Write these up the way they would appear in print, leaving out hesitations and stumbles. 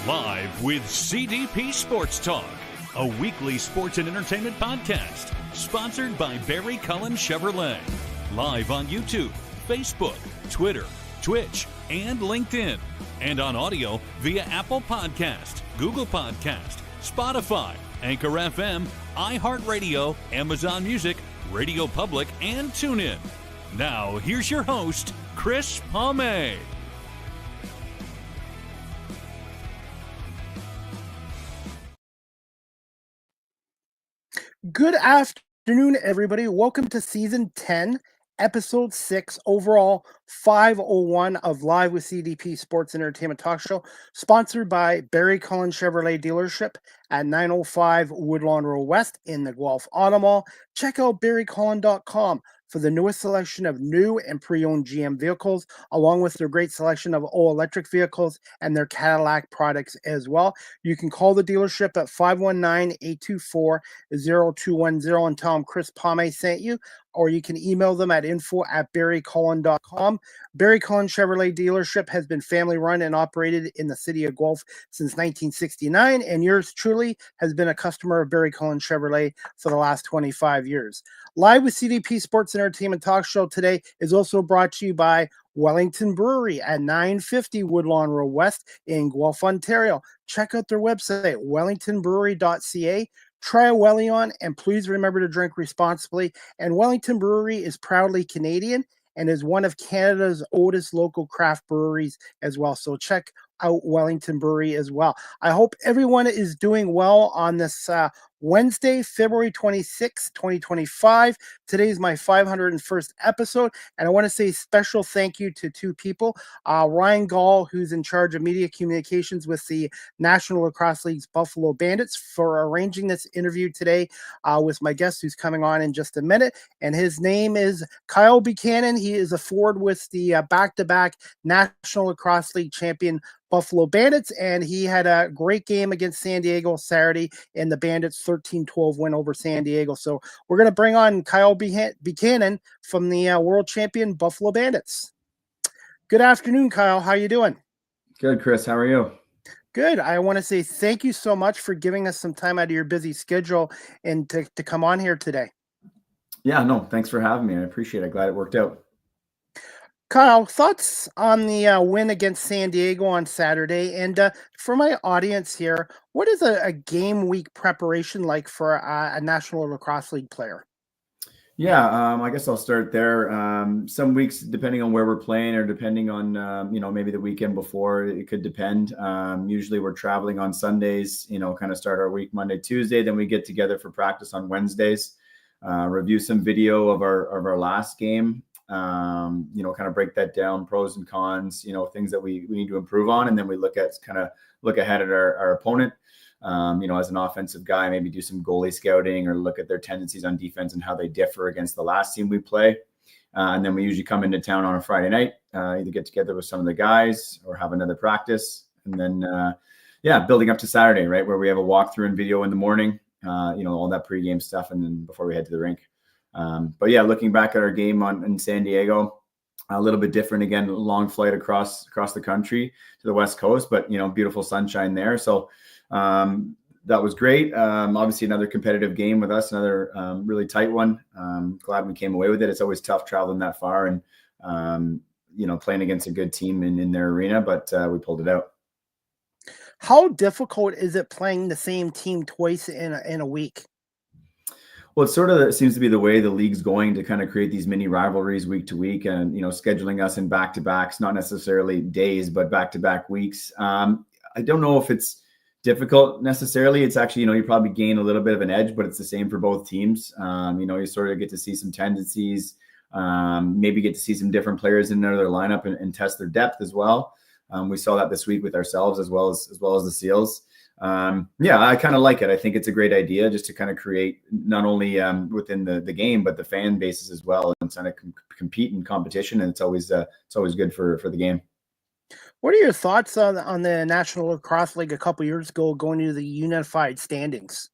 Live with CDP Sports Talk, a weekly sports and entertainment podcast sponsored by Barry Cullen Chevrolet. Live on YouTube, Facebook, Twitter, Twitch, and LinkedIn. And on audio via Apple Podcast, Google Podcast, Spotify, Anchor FM, iHeartRadio, Amazon Music, Radio Public, and TuneIn. Now, here's your host, Chris Palme. Good afternoon, everybody. Welcome to Season 10, Episode 6, overall 501 of Live with CDP Sports and Entertainment Talk Show, sponsored by Barry Cullen Chevrolet Dealership at 905 Woodlawn Road West in the Guelph Auto Mall. Check out barrycullen.com for the newest selection of new and pre-owned GM vehicles, along with their great selection of all-electric vehicles and their Cadillac products as well. You can call the dealership at 519-824-0210 and tell them Chris Palme sent you, or you can email them at info@barrycullen.com. Barry Cullen Chevrolet Dealership has been family-run and operated in the city of Guelph since 1969, and yours truly has been a customer of Barry Cullen Chevrolet for the last 25 years. Live with CDP Sports and Entertainment Talk Show today is also brought to you by Wellington Brewery at 950 Woodlawn Road West in Guelph, Ontario. Check out their website, wellingtonbrewery.ca. Try a Wellion, and please remember to drink responsibly. And Wellington Brewery is proudly Canadian and is one of Canada's oldest local craft breweries as well. So check out Wellington Brewery as well. I hope everyone is doing well on this Wednesday, February 26, 2025. Today is my 501st episode, and I want to say special thank you to two people. Ryan Gall, who's in charge of media communications with the National Lacrosse League's Buffalo Bandits, for arranging this interview today with my guest who's coming on in just a minute. And his name is Kyle Buchanan. He is a forward with the back-to-back National Lacrosse League champion Buffalo Bandits, and he had a great game against San Diego Saturday in the Bandits 13-12 win over San Diego. So we're going to bring on Kyle Buchanan from the world champion Buffalo Bandits. Good afternoon, Kyle. How you doing? Good, Chris. How are you? Good. I want to say thank you so much for giving us some time out of your busy schedule and to come on here today. Yeah, no, thanks for having me. I appreciate it. Glad it worked out. Kyle, thoughts on the win against San Diego on Saturday? And for my audience here, what is a game week preparation like for a National Lacrosse League player? Yeah, I guess I'll start there. Some weeks, depending on where we're playing or depending on, maybe the weekend before, it could depend. Usually we're traveling on Sundays, kind of start our week Monday, Tuesday. Then we get together for practice on Wednesdays, review some video of our last game. Kind of break that down, pros and cons, things that we need to improve on. And then we look ahead at our opponent, as an offensive guy, maybe do some goalie scouting or look at their tendencies on defense and how they differ against the last team we play. And then we usually come into town on a Friday night, either get together with some of the guys or have another practice. And then, building up to Saturday, right, where we have a walkthrough and video in the morning, all that pregame stuff. And then before we head to the rink. Looking back at our game in San Diego, a little bit different again, long flight across the country to the West Coast, but beautiful sunshine there. So that was great. Obviously another competitive game with us, another really tight one. Glad we came away with it. It's always tough traveling that far and playing against a good team in their arena, but we pulled it out. How difficult is it playing the same team twice in a week? Well, it seems to be the way the league's going to kind of create these mini rivalries week to week and, scheduling us in back-to-backs, not necessarily days, but back-to-back weeks. I don't know if it's difficult necessarily. It's actually, you probably gain a little bit of an edge, but it's the same for both teams. You sort of get to see some tendencies, maybe get to see some different players in their lineup and test their depth as well. We saw that this week with ourselves as well as the Seals. I kind of like it. I think it's a great idea just to kind of create not only within the game, but the fan bases as well and kind of compete in competition. And it's always good for the game. What are your thoughts on the National Lacrosse League a couple years ago going to the unified standings?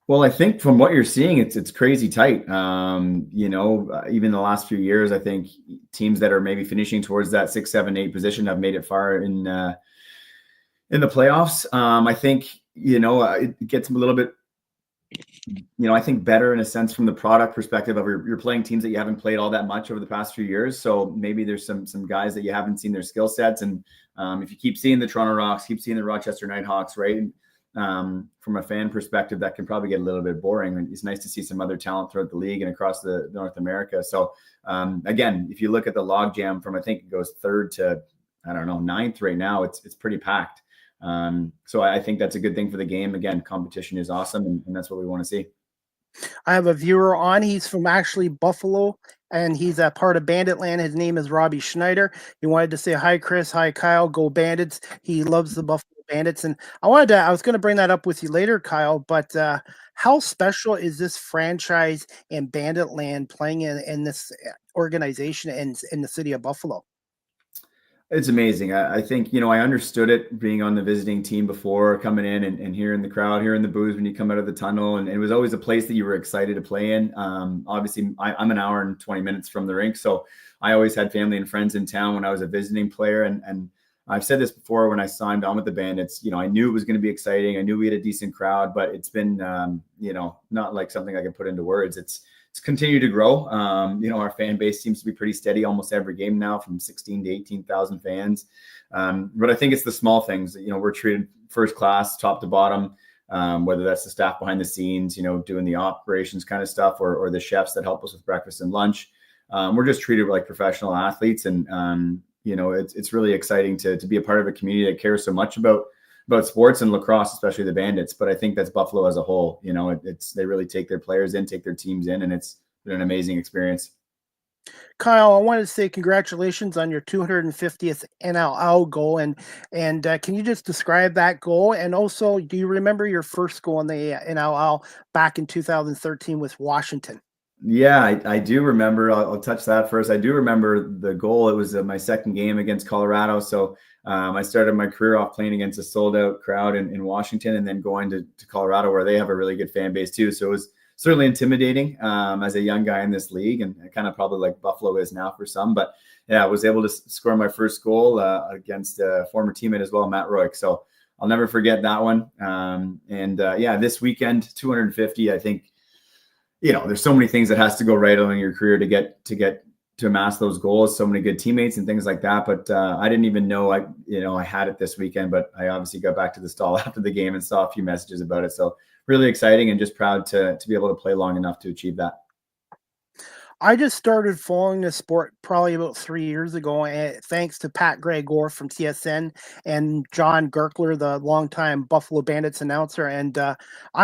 Well, I think from what you're seeing, it's crazy tight. Even the last few years, I think teams that are maybe finishing towards that 6, 7, 8 position have made it far in In the playoffs, I think, it gets a little bit, I think better in a sense from the product perspective of you're playing teams that you haven't played all that much over the past few years. So maybe there's some guys that you haven't seen their skill sets. And if you keep seeing the Toronto Rocks, keep seeing the Rochester Nighthawks, right? From a fan perspective, that can probably get a little bit boring. And it's nice to see some other talent throughout the league and across the North America. So again, if you look at the logjam from, I think it goes 3rd to, I don't know, 9th right now, it's pretty packed. So I think that's a good thing for the game. Again, competition is awesome, and that's what we want to see. I have a viewer on. He's from actually Buffalo, and he's a part of Bandit Land. His name is Robbie Schneider. He wanted to say hi, Chris. Hi, Kyle. Go Bandits. He loves the Buffalo Bandits. And I was going to bring that up with you later, Kyle, but how special is this franchise and Bandit Land playing in this organization in the city of Buffalo? It's amazing. I think, I understood it being on the visiting team before, coming in and hearing the crowd, hearing the boos when you come out of the tunnel. And it was always a place that you were excited to play in. Obviously, I'm an hour and 20 minutes from the rink. So I always had family and friends in town when I was a visiting player. And I've said this before when I signed on with the Bandits, I knew it was going to be exciting. I knew we had a decent crowd, but it's been, not like something I can put into words. It's continued to grow. Our fan base seems to be pretty steady almost every game now, from 16 to 18,000 fans. But I think it's the small things. We're treated first class, top to bottom, whether that's the staff behind the scenes, doing the operations kind of stuff, or the chefs that help us with breakfast and lunch. We're just treated like professional athletes. And, it's really exciting to be a part of a community that cares so much about sports and lacrosse, especially the Bandits. But I think that's Buffalo as a whole. They really take their players in, take their teams in, and it's been an amazing experience. Kyle, I wanted to say congratulations on your 250th NLL goal, and can you just describe that goal? And also, do you remember your first goal in the NLL back in 2013 with Washington? Yeah, I do remember. I'll touch that first. I do remember the goal. It was my second game against Colorado. So I started my career off playing against a sold-out crowd in Washington, and then going to Colorado, where they have a really good fan base too. So it was certainly intimidating as a young guy in this league, and kind of probably like Buffalo is now for some. But yeah, I was able to score my first goal against a former teammate as well, Matt Roy. So I'll never forget that one. This weekend, 250, I think, there's so many things that has to go right on in your career to get to amass those goals. So many good teammates and things like that. But I didn't even know I had it this weekend, but I obviously got back to the stall after the game and saw a few messages about it. So really exciting, and just proud to be able to play long enough to achieve that. I just started following this sport probably about 3 years ago, and thanks to Pat Gregor from TSN and John Gerkler, the longtime Buffalo Bandits announcer. And I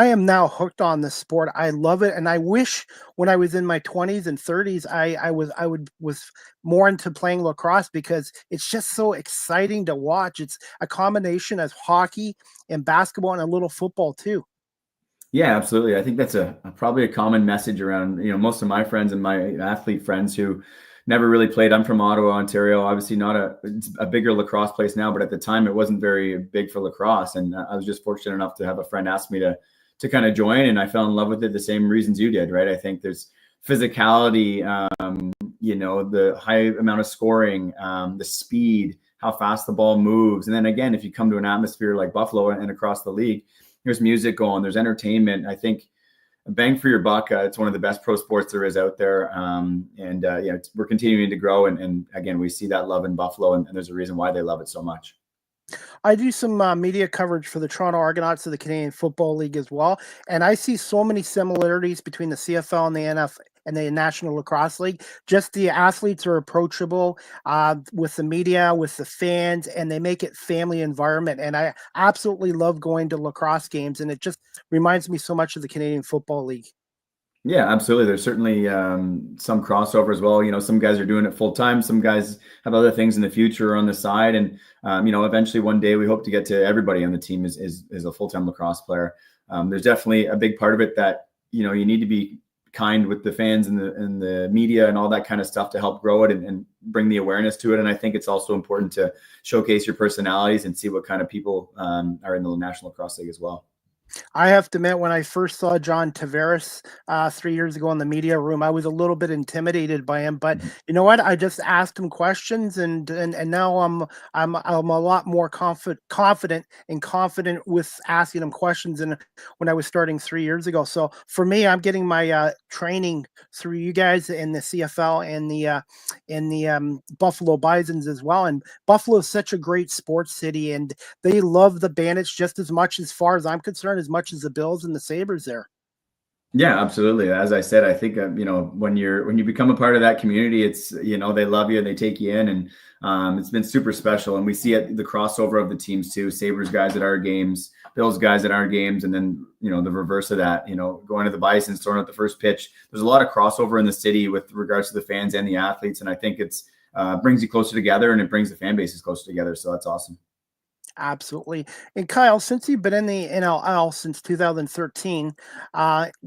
am now hooked on this sport. I love it, and I wish when I was in my 20s and 30s, I was more into playing lacrosse, because it's just so exciting to watch. It's a combination of hockey and basketball and a little football too. Yeah, absolutely. I think that's probably a common message around, most of my friends and my athlete friends who never really played. I'm from Ottawa, Ontario. Obviously it's a bigger lacrosse place now, but at the time it wasn't very big for lacrosse. And I was just fortunate enough to have a friend ask me to kind of join, and I fell in love with it the same reasons you did, right? I think there's physicality, the high amount of scoring, the speed, how fast the ball moves. And then again, if you come to an atmosphere like Buffalo and across the league, there's music going, there's entertainment. I think bang for your buck. It's one of the best pro sports there is out there. We're continuing to grow. And again, we see that love in Buffalo, and there's a reason why they love it so much. I do some media coverage for the Toronto Argonauts of the Canadian Football League as well. And I see so many similarities between the CFL and the NFL and the National Lacrosse League. Just the athletes are approachable with the media, with the fans, and they make it family environment. And I absolutely love going to lacrosse games, and it just reminds me so much of the Canadian Football League. Yeah, absolutely. There's certainly some crossover as well. Some guys are doing it full time. Some guys have other things in the future on the side. And, eventually one day we hope to get to everybody on the team is a full-time lacrosse player. There's definitely a big part of it that, you need to be kind with the fans and the media and all that kind of stuff to help grow it and bring the awareness to it. And I think it's also important to showcase your personalities and see what kind of people are in the National Lacrosse League as well. I have to admit, when I first saw John Tavares 3 years ago in the media room, I was a little bit intimidated by him. But Mhm. you know what? I just asked him questions, and now I'm a lot more confident with asking him questions than when I was starting 3 years ago. So for me, I'm getting my training through you guys in the CFL and the Buffalo Bisons as well. And Buffalo is such a great sports city, and they love the Bandits just as far as I'm concerned, as much as the Bills and the Sabres there. Yeah, absolutely. As I said, I think when you become a part of that community, it's they love you and they take you in, and it's been super special. And we see it the crossover of the teams too. Sabres guys at our games, Bills guys at our games, and then the reverse of that. Going to the Bisons, throwing out the first pitch. There's a lot of crossover in the city with regards to the fans and the athletes, and I think it's brings you closer together, and it brings the fan bases closer together. So that's awesome. Absolutely. And Kyle, since you've been in the NLL since 2013,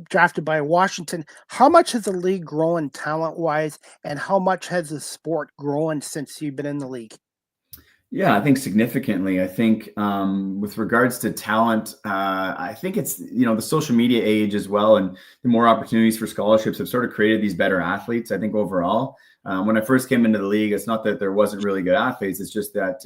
drafted by Washington, how much has the league grown talent wise, and how much has the sport grown since you've been in the league? Yeah, I think significantly. I think with regards to talent, I think it's the social media age as well, and the more opportunities for scholarships have sort of created these better athletes. I think overall, when I first came into the league, it's not that there wasn't really good athletes; it's just that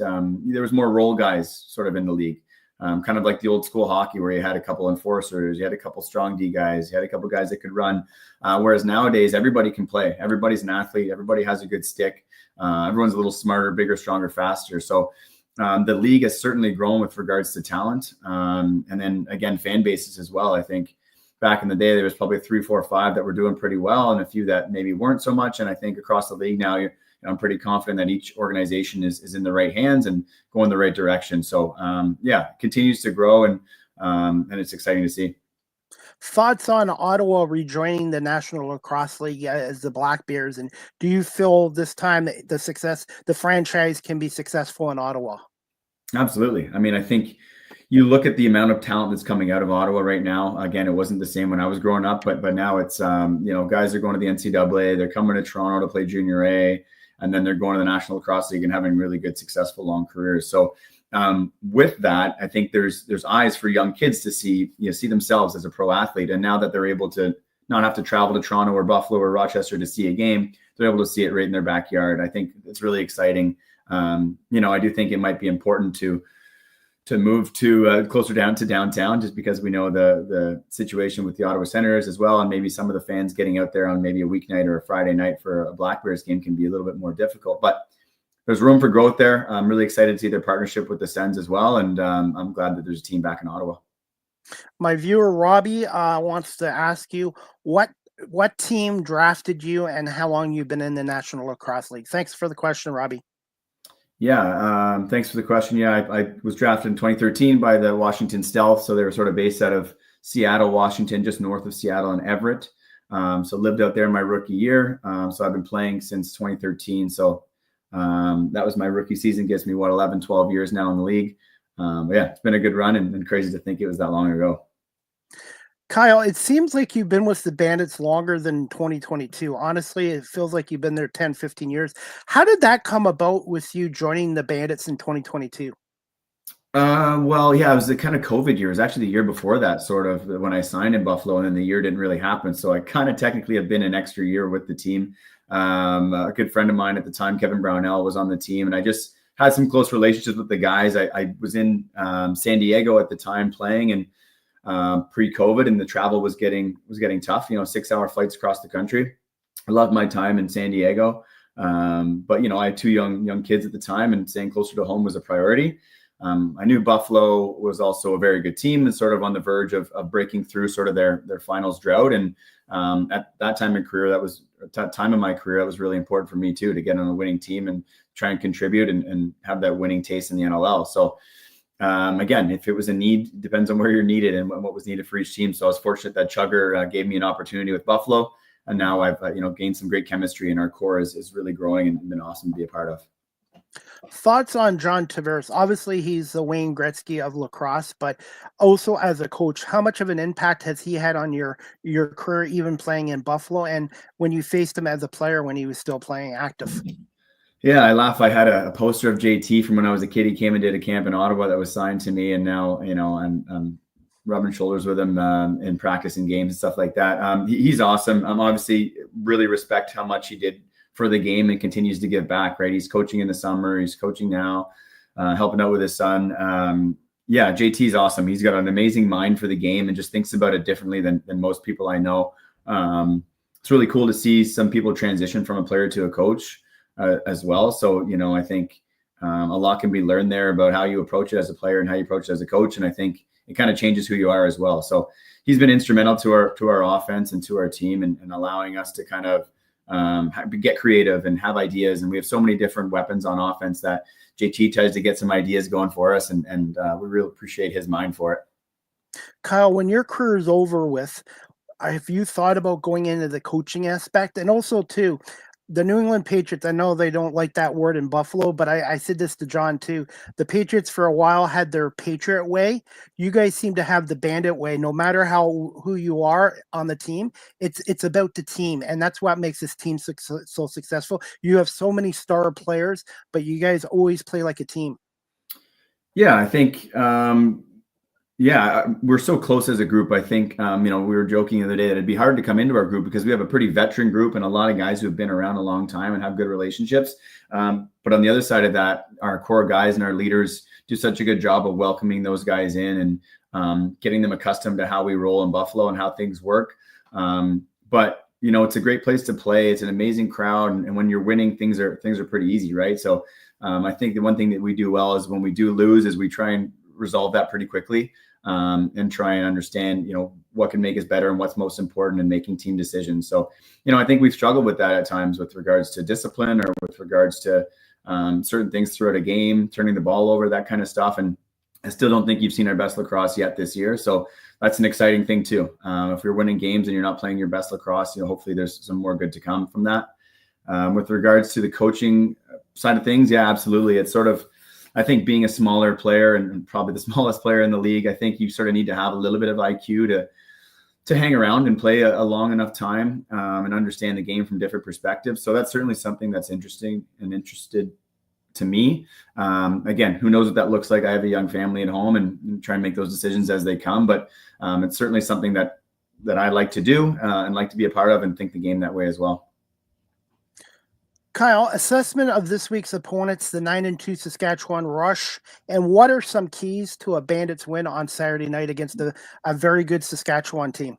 there was more role guys sort of in the league, kind of like the old school hockey where you had a couple enforcers, you had a couple strong D guys, you had a couple guys that could run. Whereas nowadays, everybody can play. Everybody's an athlete. Everybody has a good stick. Everyone's a little smarter, bigger, stronger, faster. So the league has certainly grown with regards to talent. And then again, fan bases as well. I think back in the day, there was probably 3, 4, 5 that were doing pretty well, and a few that maybe weren't so much. And I think across the league now, I'm pretty confident that each organization is in the right hands and going the right direction. So yeah, it continues to grow, and it's exciting to see. Thoughts on Ottawa rejoining the National Lacrosse League as the Black Bears, and do you feel this time that the franchise can be successful in Ottawa? Absolutely. I mean, I think you look at the amount of talent that's coming out of Ottawa right now. Again, it wasn't the same when I was growing up, but now it's guys are going to the NCAA, they're coming to Toronto to play Junior A, and then they're going to the National Lacrosse League and having really good, successful, long careers. So with that, I think there's eyes for young kids to see themselves as a pro athlete, and now that they're able to not have to travel to Toronto or Buffalo or Rochester to see a game, they're able to see it right in their backyard. I think it's really exciting. I do think it might be important to move to closer down to downtown, just because we know the situation with the Ottawa Senators as well, and maybe some of the fans getting out there on maybe a weeknight or a Friday night for a Black Bears game can be a little bit more difficult. But there's room for growth there. I'm really excited to see their partnership with the Sens as well, and I'm glad that there's a team back in Ottawa. My viewer Robbie wants to ask you what team drafted you and how long you've been in the National Lacrosse League. Thanks for the question, Robbie. Yeah, thanks for the question. Yeah, I was drafted in 2013 by the Washington Stealth, so they were sort of based out of Seattle, Washington, just north of Seattle and Everett. So lived out there in my rookie year. So I've been playing since 2013. So that was my rookie season. Gets me 11, 12 years now in the league. But yeah, it's been a good run, and crazy to think it was that long ago. Kyle, it seems like you've been with the Bandits longer than 2022. Honestly, it feels like you've been there 10, 15 years. How did that come about with you joining the Bandits in 2022? Well, yeah, it was the kind of COVID year. It was actually the year before that, sort of, when I signed in Buffalo, and then the year didn't really happen. So I kind of technically have been an extra year with the team. A good friend of mine at the time, Kevin Brownell, was on the team, and I just had some close relationships with the guys. I was in San Diego at the time playing, and pre-COVID, and the travel was getting tough, 6-hour flights across the country. I loved my time in San Diego. But I had 2 young kids at the time, and staying closer to home was a priority. I knew Buffalo was also a very good team and sort of on the verge of breaking through sort of their finals drought. And at that time in my career, that was really important for me too, to get on a winning team and try and contribute and have that winning taste in the NLL. So again, if it was a need, depends on where you're needed and what was needed for each team. So I was fortunate that Chugger gave me an opportunity with Buffalo, and now I've gained some great chemistry, and our core is really growing and been awesome to be a part of. Thoughts on John Tavares? Obviously, he's the Wayne Gretzky of lacrosse, but also as a coach, how much of an impact has he had on your career, even playing in Buffalo, and when you faced him as a player when he was still playing active? Yeah, I laugh. I had a poster of JT from when I was a kid. He came and did a camp in Ottawa that was signed to me, and now I'm rubbing shoulders with him in practice and games and stuff like that. He's awesome. Obviously really respect how much he did for the game and continues to give back, right? He's coaching in the summer. He's coaching now, helping out with his son. Yeah, JT's awesome. He's got an amazing mind for the game and just thinks about it differently than most people I know. It's really cool to see some people transition from a player to a coach as well. So, I think a lot can be learned there about how you approach it as a player and how you approach it as a coach. And I think it kind of changes who you are as well. So he's been instrumental to our offense and to our team and allowing us to kind of get creative and have ideas. And we have so many different weapons on offense that JT tries to get some ideas going for us. And we really appreciate his mind for it. Kyle, when your career is over with, have you thought about going into the coaching aspect? And also, too, the New England Patriots, I know they don't like that word in Buffalo, but I said this to John, too. The Patriots for a while had their Patriot way. You guys seem to have the Bandit way. No matter who you are on the team, it's about the team. And that's what makes this team so successful. You have so many star players, but you guys always play like a team. Yeah, I think we're so close as a group. I think, we were joking the other day that it'd be hard to come into our group because we have a pretty veteran group and a lot of guys who have been around a long time and have good relationships. But on the other side of that, our core guys and our leaders do such a good job of welcoming those guys in and getting them accustomed to how we roll in Buffalo and how things work. But it's a great place to play. It's an amazing crowd. And when you're winning, things are pretty easy, right? So I think the one thing that we do well is when we do lose is we try and resolve that pretty quickly. And try and understand, what can make us better and what's most important in making team decisions. So, I think we've struggled with that at times with regards to discipline or with regards to certain things throughout a game, turning the ball over, that kind of stuff. And I still don't think you've seen our best lacrosse yet this year. So that's an exciting thing too. If you're winning games and you're not playing your best lacrosse, hopefully there's some more good to come from that. With regards to the coaching side of things, yeah, absolutely. It's sort of, I think being a smaller player and probably the smallest player in the league, I think you sort of need to have a little bit of IQ to hang around and play a long enough time and understand the game from different perspectives. So that's certainly something that's interesting and interested to me. Again, who knows what that looks like? I have a young family at home and try and make those decisions as they come. But it's certainly something that I like to do and like to be a part of and think the game that way as well. Kyle, assessment of this week's opponents, the 9-2 Saskatchewan Rush, and what are some keys to a Bandits win on Saturday night against a very good Saskatchewan team?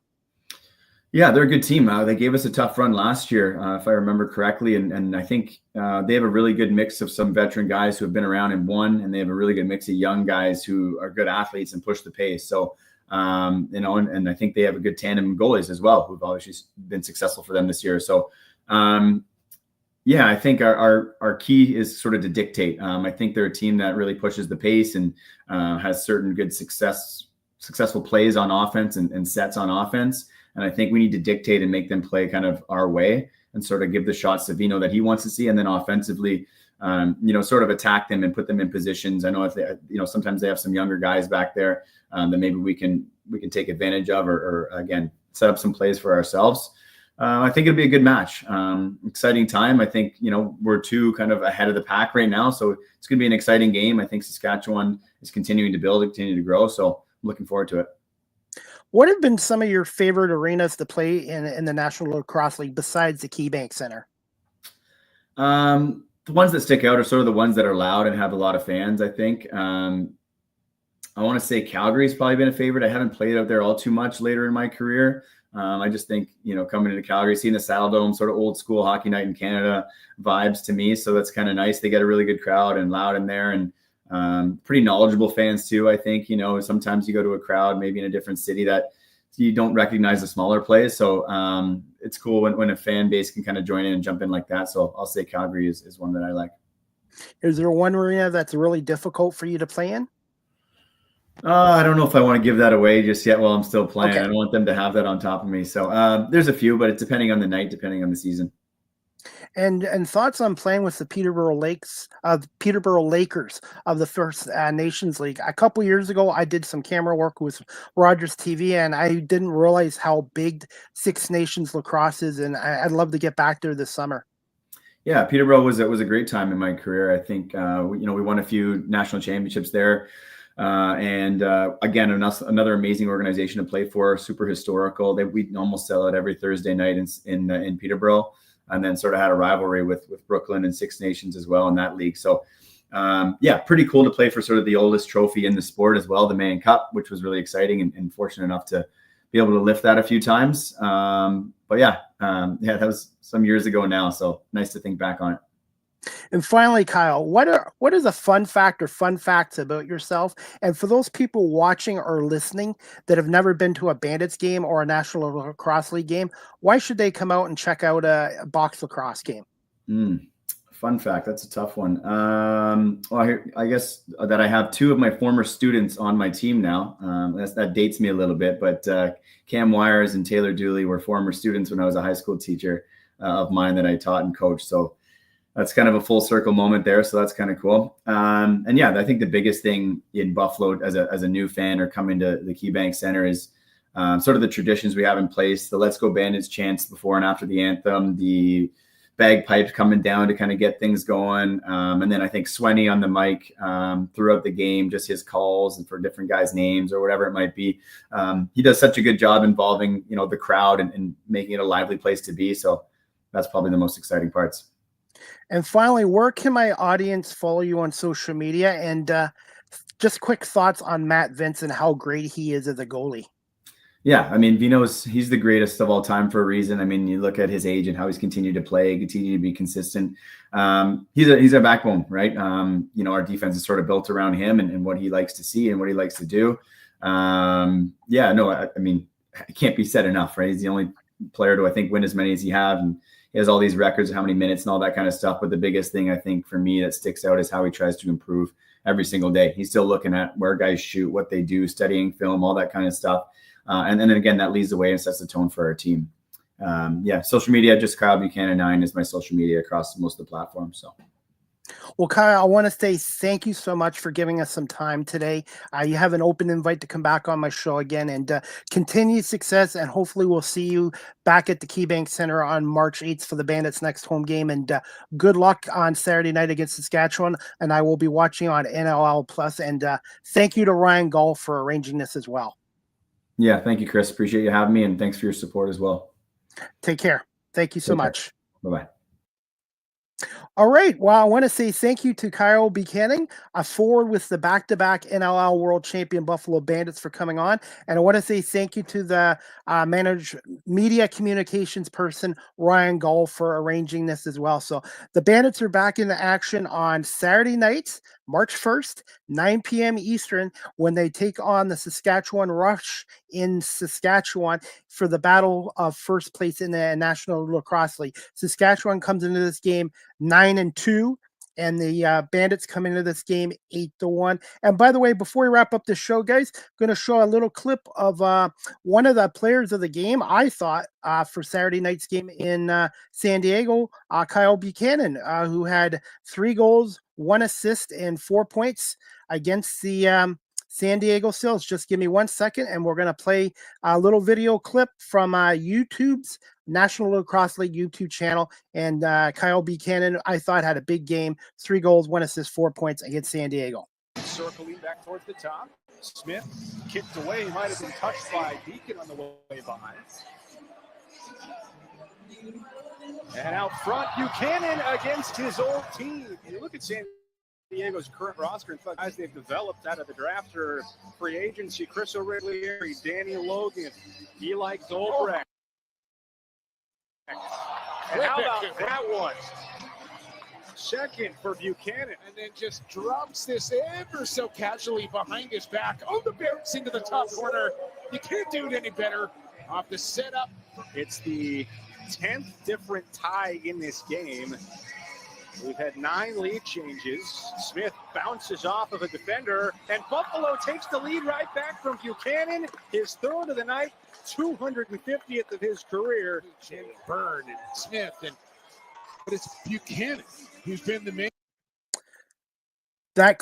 Yeah, they're a good team. They gave us a tough run last year, if I remember correctly, and I think they have a really good mix of some veteran guys who have been around and won, and they have a really good mix of young guys who are good athletes and push the pace. So, and I think they have a good tandem of goalies as well, who've obviously been successful for them this year. So, yeah, I think our key is sort of to dictate. I think they're a team that really pushes the pace and has certain good successful plays on offense and sets on offense. And I think we need to dictate and make them play kind of our way and sort of give the shots to Vino that he wants to see. And then offensively, sort of attack them and put them in positions. I know if they, sometimes they have some younger guys back there that maybe we can take advantage of or again, set up some plays for ourselves. I think it'll be a good match. Exciting time. I think, we're two kind of ahead of the pack right now. So it's going to be an exciting game. I think Saskatchewan is continuing to build, continue to grow. So I'm looking forward to it. What have been some of your favorite arenas to play in the National Lacrosse League besides the KeyBank Center? The ones that stick out are sort of the ones that are loud and have a lot of fans, I think. I want to say Calgary's probably been a favorite. I haven't played out there all too much later in my career. I just think, coming into Calgary, seeing the Saddle Dome, sort of old school hockey night in Canada vibes to me. So that's kind of nice. They get a really good crowd and loud in there and pretty knowledgeable fans too. I think, sometimes you go to a crowd, maybe in a different city that you don't recognize the smaller plays. So it's cool when a fan base can kind of join in and jump in like that. So I'll say Calgary is one that I like. Is there one arena that's really difficult for you to play in? I don't know if I want to give that away just yet while I'm still playing. Okay. I don't want them to have that on top of me. So there's a few, but it's depending on the night, depending on the season. And thoughts on playing with the Peterborough Lakers of the First Nations League. A couple years ago, I did some camera work with Rogers TV, and I didn't realize how big Six Nations lacrosse is, and I'd love to get back there this summer. Yeah, Peterborough was a great time in my career. I think we won a few national championships there. Again, another amazing organization to play for, super historical. We almost sell it every Thursday night in Peterborough, and then sort of had a rivalry with Brooklyn and Six Nations as well in that league. So pretty cool to play for sort of the oldest trophy in the sport as well, the Mann Cup, which was really exciting, and fortunate enough to be able to lift that a few times. That was some years ago now. So nice to think back on it. And finally, Kyle, what is a fun fact or fun facts about yourself? And for those people watching or listening that have never been to a Bandits game or a National Lacrosse League game, why should they come out and check out a box lacrosse game? Fun fact, that's a tough one. I guess that I have two of my former students on my team now. That dates me a little bit, but Cam Wires and Taylor Dooley were former students when I was a high school teacher of mine that I taught and coached. So that's kind of a full circle moment there. So that's kind of cool. I think the biggest thing in Buffalo as a new fan or coming to the KeyBank Center is sort of the traditions we have in place. The Let's Go Bandits chants before and after the anthem, the bagpipes coming down to kind of get things going. And then I think Swenny on the mic throughout the game, just his calls and for different guys' names or whatever it might be. He does such a good job involving, the crowd and making it a lively place to be. So that's probably the most exciting parts. And finally, where can my audience follow you on social media? And just quick thoughts on Matt Vince and how great he is as a goalie. Yeah, I mean, he's the greatest of all time for a reason. I mean, you look at his age and how he's continued to play, continue to be consistent. He's a backbone, right? Our defense is sort of built around him and what he likes to see and what he likes to do. It can't be said enough, right? He's the only player to, I think, win as many as he has. And he has all these records of how many minutes and all that kind of stuff. But the biggest thing I think for me that sticks out is how he tries to improve every single day. He's still looking at where guys shoot, what they do, studying film, all that kind of stuff. And then again, that leads the way and sets the tone for our team. Social media, just Kyle Buchanan 9 is my social media across most of the platforms. So. Well, Kyle, I want to say thank you so much for giving us some time today. You have an open invite to come back on my show again, and continued success. And hopefully we'll see you back at the KeyBank Center on March 8th for the Bandits' next home game. And good luck on Saturday night against Saskatchewan. And I will be watching on NLL Plus. And thank you to Ryan Gall for arranging this as well. Yeah, thank you, Chris. Appreciate you having me, and thanks for your support as well. Take care. Thank you so much. Bye-bye. All right. Well, I want to say thank you to Kyle Buchanan, a forward with the back-to-back NLL World Champion Buffalo Bandits, for coming on. And I want to say thank you to the media communications person, Ryan Gall, for arranging this as well. So the Bandits are back into action on Saturday nights, March 1st, 9 p.m. Eastern, when they take on the Saskatchewan Rush in Saskatchewan for the battle of first place in the National Lacrosse League. Saskatchewan comes into this game 9-2, and the Bandits come into this game 8-1. And by the way, before we wrap up the show, guys, I'm going to show a little clip of one of the players of the game, I thought, for Saturday night's game in San Diego, Kyle Buchanan, who had 3 goals, 1 assist, and 4 points against the San Diego Seals. Just give me 1 second, and we're going to play a little video clip from YouTube's National Lacrosse League YouTube channel. And Kyle Buchanan, I thought, had a big game. 3 goals, 1 assist, 4 points against San Diego. Circling back towards the top. Smith kicked away. He might have been touched by Beacon on the way behind. And out front, Buchanan against his old team. You look at San Diego's current roster and guys they've developed out of the draft or free agency: Chris O'Reilly, Danny Logan, Eli Goldbrecht. And how about that one? Second for Buchanan. And then just drops this ever so casually behind his back. Oh, the bounce into the top corner. You can't do it any better off the setup. It's the 10th different tie in this game. We've had 9 lead changes. Smith bounces off of a defender, and Buffalo takes the lead right back from Buchanan. His third of the night, 250th of his career. And Byrne and Smith, but it's Buchanan who's been the main. That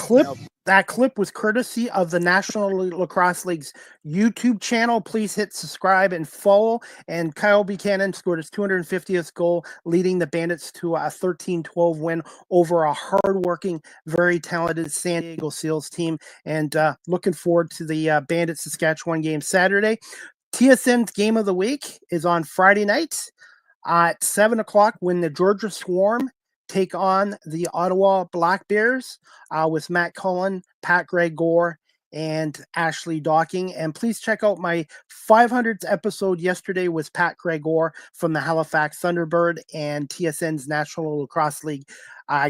clip was courtesy of the National Lacrosse League's YouTube channel. Please hit subscribe and follow. And Kyle Buchanan scored his 250th goal, leading the Bandits to a 13-12 win over a hardworking, very talented San Diego Seals team. And looking forward to the Bandits Saskatchewan game Saturday. TSN's game of the week is on Friday night at 7 o'clock when the Georgia Swarm take on the Ottawa Black Bears with Matt Cullen, Pat Gregor, and Ashley Docking. And please check out my 500th episode yesterday with Pat Gregor from the Halifax Thunderbird and TSN's National Lacrosse League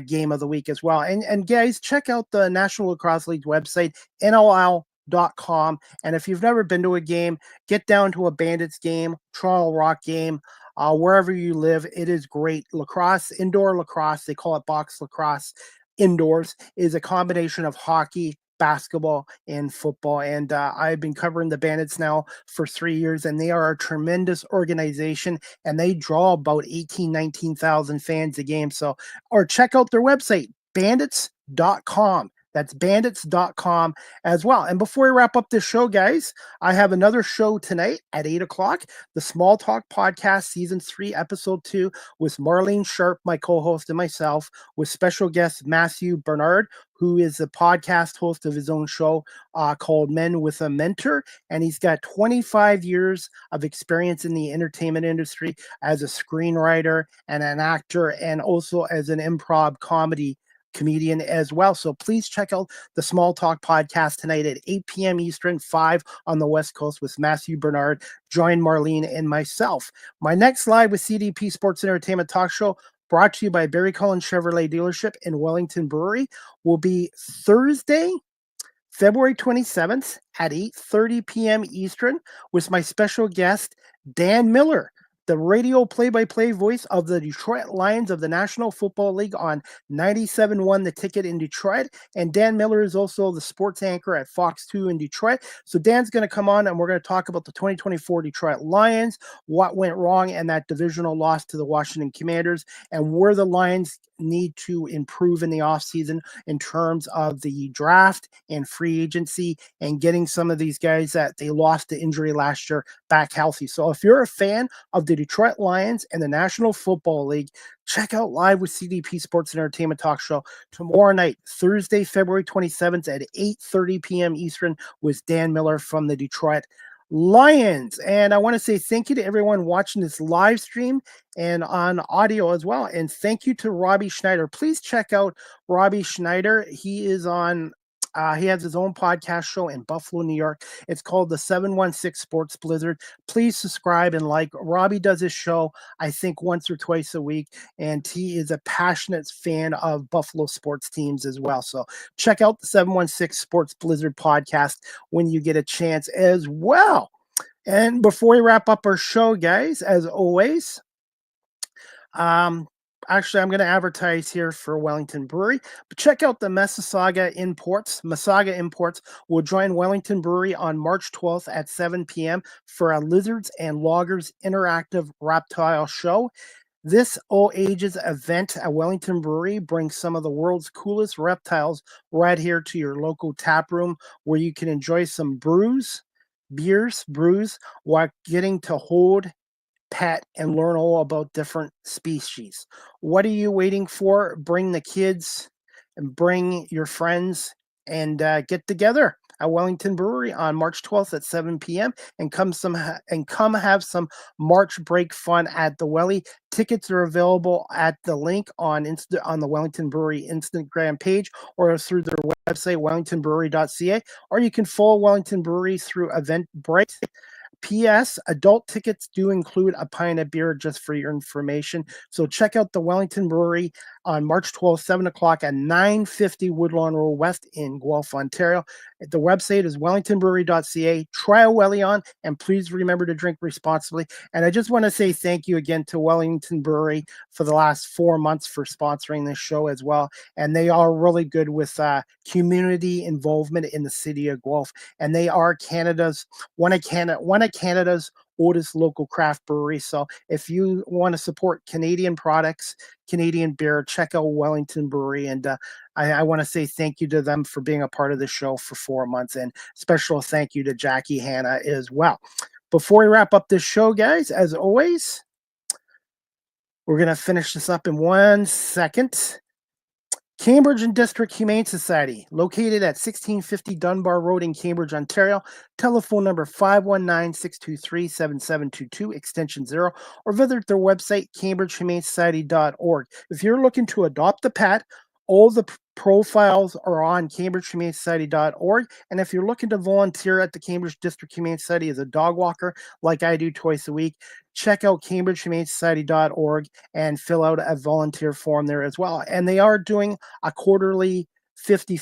game of the week as well. And guys, check out the National Lacrosse League website, NLL.com. And if you've never been to a game, get down to a Bandits game, Toronto Rock game, wherever you live. It is great. Lacrosse, indoor lacrosse, they call it box lacrosse indoors, is a combination of hockey, basketball, and football. And I've been covering the Bandits now for 3 years, and they are a tremendous organization, and they draw about 19,000 fans a game. Or check out their website, bandits.com. That's bandits.com as well. And before we wrap up this show, guys, I have another show tonight at 8 o'clock, the Small Talk Podcast, Season 3, Episode 2, with Marlene Sharp, my co-host, and myself, with special guest Matthew Bernard, who is a podcast host of his own show called Men with a Mentor. And he's got 25 years of experience in the entertainment industry as a screenwriter and an actor, and also as an improv comedian as well. So please check out the Small Talk Podcast tonight at 8 p.m. Eastern, 5 on the West Coast, with Matthew Bernard, join Marlene and myself. My next live with CDP Sports Entertainment Talk Show, brought to you by Barry Cullen Chevrolet Dealership in Wellington Brewery, will be Thursday, February 27th at 8:30 p.m. Eastern, with my special guest, Dan Miller, the radio play-by-play voice of the Detroit Lions of the National Football League on 97.1 The Ticket in Detroit. And Dan Miller is also the sports anchor at Fox 2 in Detroit. So Dan's going to come on, and we're going to talk about the 2024 Detroit Lions, what went wrong in that divisional loss to the Washington Commanders, and where the Lions need to improve in the offseason in terms of the draft and free agency, and getting some of these guys that they lost to injury last year back healthy. So if you're a fan of the Detroit Lions and the National Football League, check out Live with CDP Sports and Entertainment Talk Show tomorrow night, Thursday, February 27th at 8:30 p.m. Eastern, with Dan Miller from the Detroit Lions. And I want to say thank you to everyone watching this live stream and on audio as well. And thank you to Robbie Schneider. Please check out Robbie Schneider. He is on he has his own podcast show in Buffalo, New York. It's called the 716 Sports Blizzard. Please subscribe and like. Robbie does his show, I think, once or twice a week, and he is a passionate fan of Buffalo sports teams as well. So check out the 716 Sports Blizzard podcast when you get a chance as well. And before we wrap up our show, guys, as always, actually, I'm going to advertise here for Wellington Brewery, but check out the Mississauga Imports. Mississauga Imports will join Wellington Brewery on March 12th at 7 p.m. for a Lizards and Loggers interactive reptile show. This all ages event at Wellington Brewery brings some of the world's coolest reptiles right here to your local tap room, where you can enjoy some brews, while getting to hold, pet, and learn all about different species. What are you waiting for? Bring the kids and bring your friends and get together at Wellington Brewery on March 12th at 7 p.m. and come have some March break fun at the Welly. Tickets are available at the link on the Wellington Brewery Instagram page, or through their website, wellingtonbrewery.ca, or you can follow Wellington Brewery through Eventbrite. P.S. Adult tickets do include a pint of beer, just for your information. So check out the Wellington Brewery on March 12th, 7 o'clock at 950 Woodlawn Road West in Guelph, Ontario. The website is wellingtonbrewery.ca. Try a Welly on, and please remember to drink responsibly. And I just want to say thank you again to Wellington Brewery for the last 4 months for sponsoring this show as well. And they are really good with community involvement in the city of Guelph. And they are one of Canada's oldest local craft brewery. So if you want to support Canadian products, Canadian beer, check out Wellington Brewery. And I want to say thank you to them for being a part of the show for 4 months, and special thank you to Jackie Hanna as well. Before we wrap up this show, guys, as always, we're going to finish this up in 1 second. Cambridge and District Humane Society, located at 1650 Dunbar Road in Cambridge, Ontario. Telephone number 519-623-7722, extension 0, or visit their website, cambridgehumanesociety.org. If you're looking to adopt a pet, all the profiles are on cambridgehumanesociety.org. And if you're looking to volunteer at the Cambridge District Humane Society as a dog walker, like I do twice a week, check out cambridgehumanesociety.org and fill out a volunteer form there as well. And they are doing a quarterly 50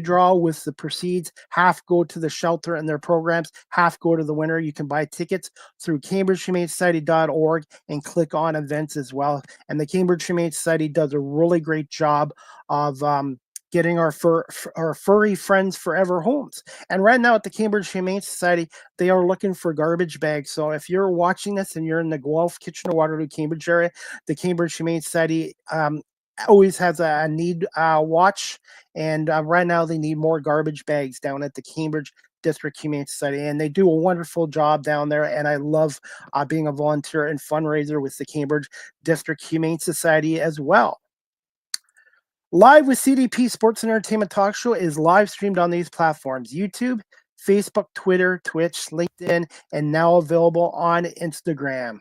draw with the proceeds. Half go to the shelter and their programs, half go to the winner. You can buy tickets through cambridgehumanesociety.org and click on events as well. And the Cambridge Humane Society does a really great job of getting our furry friends forever homes. And right now at the Cambridge Humane Society, they are looking for garbage bags. So if you're watching this and you're in the Guelph, Kitchener-Waterloo, Cambridge area, the Cambridge Humane Society always has a need watch. And right now they need more garbage bags down at the Cambridge District Humane Society. And they do a wonderful job down there. And I love being a volunteer and fundraiser with the Cambridge District Humane Society as well. Live with CDP Sports and Entertainment Talk Show is live streamed on these platforms: YouTube, Facebook, Twitter, Twitch, LinkedIn, and now available on Instagram.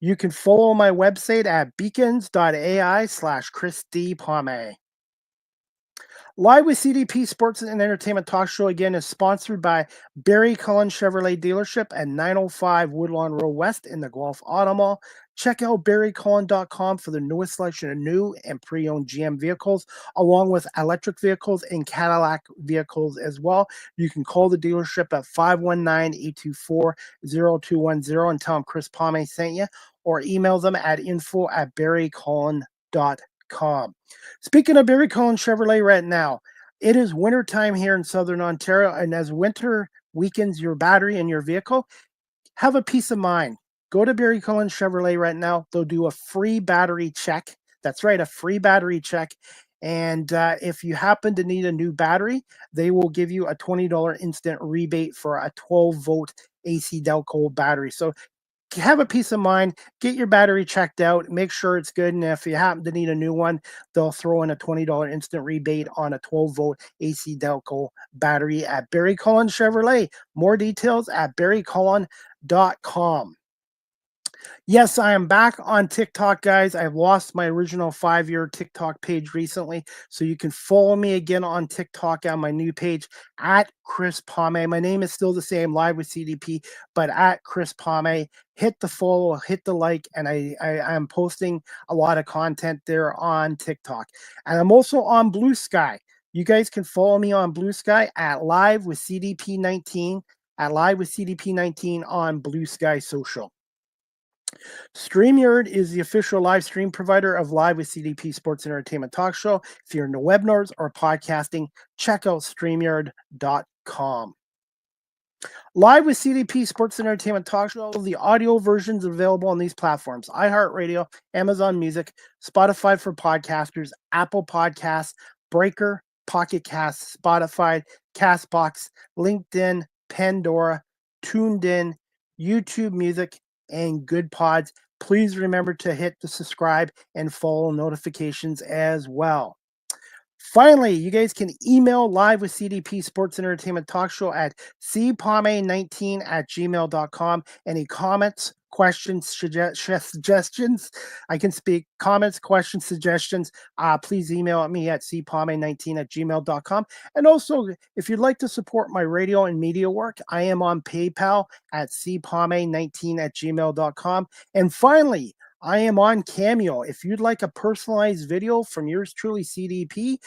You can follow my website at beacons.ai/Chris D. Palme. Live with CDP Sports and Entertainment Talk Show again is sponsored by Barry Cullen Chevrolet Dealership at 905 Woodlawn Road West in the Guelph Auto Mall. Check out barrycullen.com for the newest selection of new and pre-owned GM vehicles, along with electric vehicles and Cadillac vehicles as well. You can call the dealership at 519-824-0210 and tell them Chris Palme sent you, or email them at info@barrycullen.com. Speaking of Barry Cullen Chevrolet right now, it is wintertime here in Southern Ontario, and as winter weakens your battery in your vehicle, have a peace of mind. Go to Barry Cullen Chevrolet right now. They'll do a free battery check. That's right, a free battery check. And if you happen to need a new battery, they will give you a $20 instant rebate for a 12-volt AC Delco battery. So have a peace of mind, get your battery checked out, make sure it's good. And if you happen to need a new one, they'll throw in a $20 instant rebate on a 12-volt AC Delco battery at Barry Cullen Chevrolet. More details at barrycullen.com. Yes, I am back on TikTok, guys. I've lost my original 5-year TikTok page recently, so you can follow me again on TikTok on my new page at Chris Palme. My name is still the same, Live with CDP, but at Chris Palme. Hit the follow, hit the like, and I'm posting a lot of content there on TikTok. And I'm also on Blue Sky. You guys can follow me on Blue Sky at Live with CDP19, at Live with CDP19 on Blue Sky Social. StreamYard is the official live stream provider of Live with CDP Sports and Entertainment Talk Show. If you're into webinars or podcasting, check out StreamYard.com. Live with CDP Sports and Entertainment Talk Show, the audio versions available on these platforms: iHeartRadio, Amazon Music, Spotify for podcasters, Apple Podcasts, Breaker, Pocket Casts, Spotify, Castbox, LinkedIn, Pandora, Tuned In, YouTube Music, and Good Pods. Please remember to hit the subscribe and follow notifications as well. Finally, you guys can email Live with CDP Sports and Entertainment Talk Show at cpalme19@gmail.com. Any comments, questions, suggestions? I can speak. Comments, questions, suggestions. Please email me at cpalme19@gmail.com. And also, if you'd like to support my radio and media work, I am on PayPal at cpalme19@gmail.com. And finally, I am on Cameo. If you'd like a personalized video from yours truly, CDP,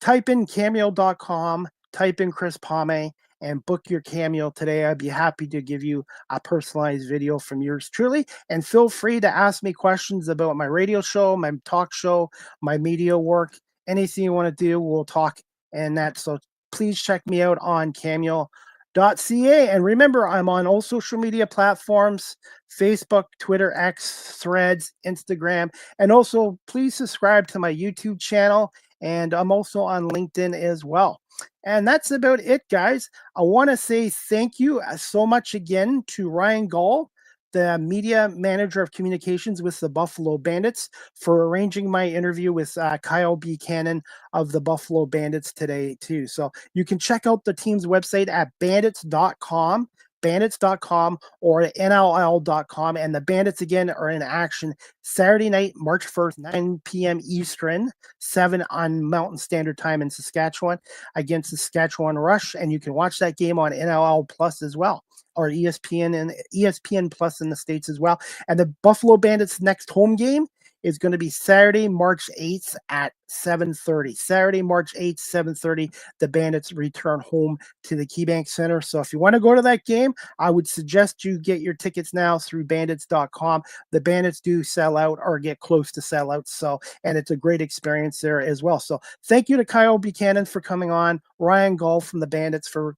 type in cameo.com, type in Chris Palme, and book your Cameo today. I'd be happy to give you a personalized video from yours truly. And feel free to ask me questions about my radio show, my talk show, my media work, anything you want to do, we'll talk and that. So please check me out on Cameo And remember, I'm on all social media platforms: Facebook, Twitter, X, Threads, Instagram, and also please subscribe to my YouTube channel. And I'm also on LinkedIn as well. And that's about it, guys. I want to say thank you so much again to Ryan Gall, the media manager of communications with the Buffalo Bandits, for arranging my interview with Kyle Buchanan of the Buffalo Bandits today, too. So you can check out the team's website at bandits.com or NLL.com. And the Bandits, again, are in action Saturday night, March 1st, 9 p.m. Eastern, 7 on Mountain Standard Time in Saskatchewan, against the Saskatchewan Rush. And you can watch that game on NLL Plus as well, or ESPN and ESPN Plus in the States as well. And the Buffalo Bandits' next home game is going to be Saturday, March 8th at 7:30. Saturday, March 8th, 7:30, the Bandits return home to the KeyBank Center. So if you want to go to that game, I would suggest you get your tickets now through bandits.com. The Bandits do sell out or get close to sell out. So, and it's a great experience there as well. So thank you to Kyle Buchanan for coming on, Ryan Gall from the Bandits for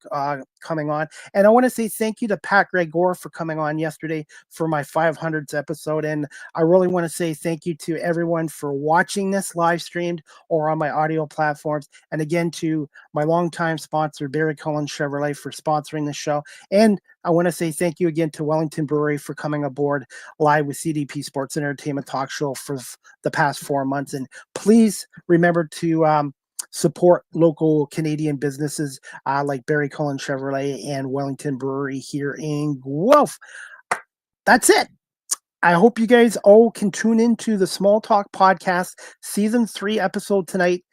coming on. And I want to say thank you to Pat Gregor for coming on yesterday for my 500th episode. And I really want to say thank you to everyone for watching this live streamed or on my audio platforms. And again, to my longtime sponsor, Barry Cullen Chevrolet, for sponsoring the show. And I want to say thank you again to Wellington Brewery for coming aboard live with CDP Sports and Entertainment Talk Show for the past 4 months. And please remember to support local Canadian businesses like Barry Cullen Chevrolet and Wellington Brewery here in Guelph. That's it. I hope you guys all can tune into the Small Talk Podcast Season 3 episode tonight.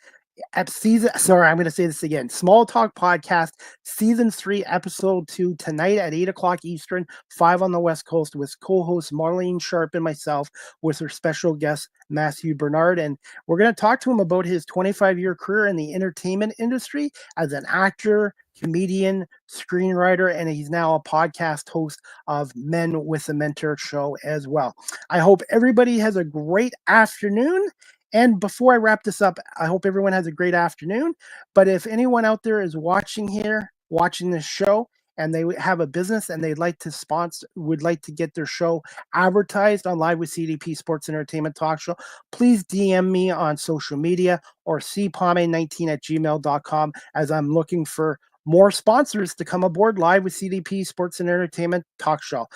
I'm going to say this again. Small Talk Podcast Season 3 Episode 2 tonight at 8 o'clock Eastern, 5 on the West Coast, with co-host Marlene Sharp and myself, with our special guest Matthew Bernard. And we're going to talk to him about his 25-year career in the entertainment industry as an actor, comedian, screenwriter, and he's now a podcast host of Men with a Mentor show as well. I hope everybody has a great afternoon. And before I wrap this up, I hope everyone has a great afternoon. But if anyone out there is watching this show, and they have a business and they'd like to would like to get their show advertised on Live with CDP Sports Entertainment Talk Show, please DM me on social media or cpalme19@gmail.com, as I'm looking for more sponsors to come aboard Live with CDP Sports and Entertainment Talk Show.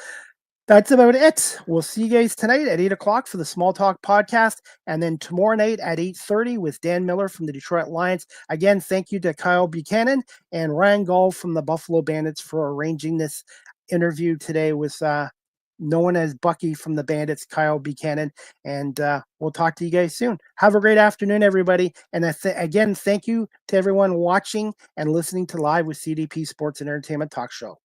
That's about it. We'll see you guys tonight at 8 o'clock for the Small Talk Podcast, and then tomorrow night at 8:30 with Dan Miller from the Detroit Lions. Again, thank you to Kyle Buchanan and Ryan Gall from the Buffalo Bandits for arranging this interview today with known as Bucky from the Bandits, Kyle Buchanan. And we'll talk to you guys soon. Have a great afternoon, everybody. And again, thank you to everyone watching and listening to Live with CDP Sports and Entertainment Talk Show.